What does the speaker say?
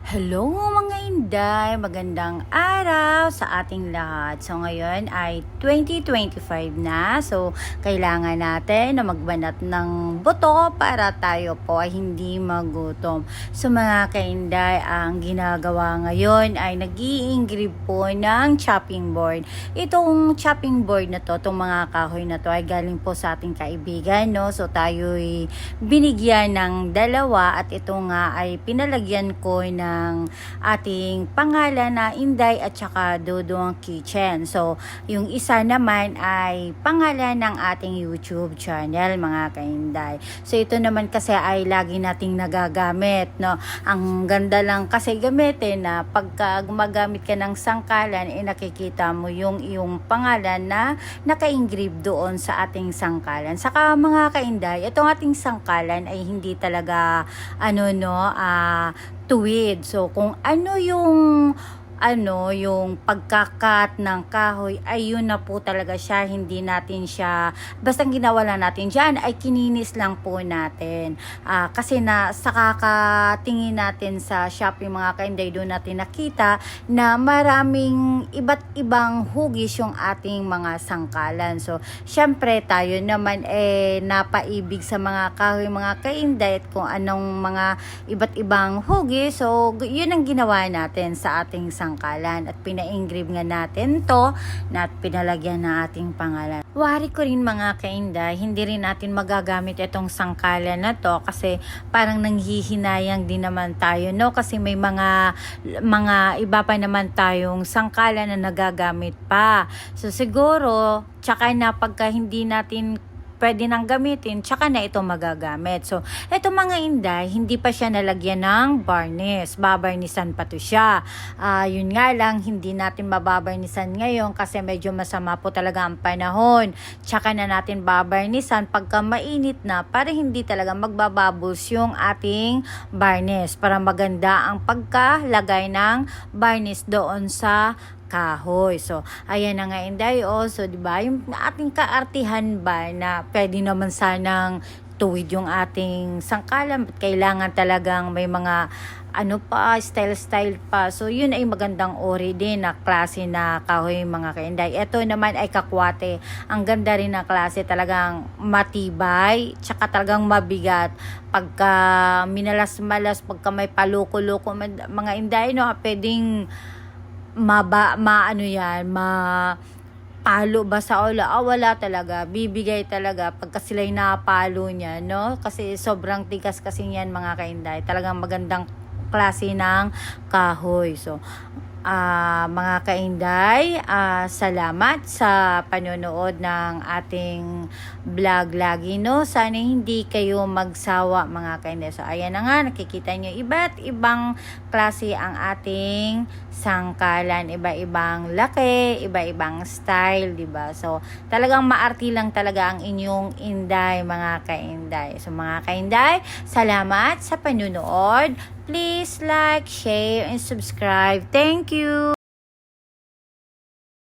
Hello mga Inday! Magandang araw sa ating lahat. So ngayon ay 2025 na. So kailangan natin na magbanat ng buto para tayo po ay hindi magutom. So mga kainday, ang ginagawa ngayon ay nag-i-engrave po ng chopping board. Itong chopping board na to, itong mga kahoy na to ay galing po sa ating kaibigan. No? So tayo ay binigyan ng dalawa at ito nga ay pinalagyan ko ng ating pangalan na Inday at saka Dodong Kitchen. So, yung isa naman ay pangalan ng ating YouTube channel, mga kainday. So, ito naman kasi ay lagi nating nagagamit, no? Ang ganda lang kasi gamitin na pagka gumagamit ka ng sangkalan, nakikita mo yung iyong pangalan na naka-engrave doon sa ating sangkalan. Saka mga kainday, itong ating sangkalan ay hindi talaga tuwid. So, kung yung pagkakat ng kahoy ay yun na po talaga siya, hindi natin siya basta ginawa lang natin dyan ay kininis lang po natin, kasi sa kakatingin natin sa Shopee mga kainday, doon natin nakita na maraming iba't ibang hugis yung ating mga sangkalan. So syempre tayo naman napaibig sa mga kahoy mga kainday at kung anong mga iba't ibang hugis, so yun ang ginawa natin sa ating sangkalan at pina-engrave nga natin to na pinalagyan na ating pangalan. Wari ko rin mga kainday, hindi rin natin magagamit itong sangkalan na to kasi parang nanghihinayang din naman tayo, no? Kasi may mga iba pa naman tayong sangkalan na nagagamit pa. So siguro, tsaka na pagka hindi natin pwede nang gamitin, tsaka na ito magagamit. So, ito mga inday, hindi pa siya nalagyan ng varnish. Babarnisan pa to siya. Yun nga lang, hindi natin mababarnisan ngayon kasi medyo masama po talaga ang panahon. Tsaka na natin babarnisan pagka mainit na para hindi talaga magbabubbles yung ating varnish. Para maganda ang pagkalagay ng varnish doon sa kahoy. So, ayan na nga inday. So, di ba, yung ating kaartihan ba na pwede naman sanang tuwid yung ating sangkalan, kailangan talagang may mga style pa. So, yun ay magandang ori din na klase na kahoy mga kainday. Ito naman ay kakwate. Ang ganda rin na klase, talagang matibay, tsaka talagang mabigat. Pagka minalas-malas, pagka may paluko-luko, mga inday, no, pwedeng palo ba sa ulo? Wala talaga. Bibigay talaga pagka sila'y napalo niya, no? Kasi sobrang tigas kasi yan mga kainday. Talagang magandang klase ng kahoy. So, mga kainday, salamat sa panonood ng ating vlog lagi, no? Sana hindi kayo magsawa mga kainday. So, ayan na nga, nakikita nyo iba't ibang klase ang ating sangkalan, iba-ibang laki, iba-ibang style, diba? So, talagang maarti lang talaga ang inyong inday, mga kainday. So, mga kainday, salamat sa panonood. Please like, share, and subscribe. Thank you!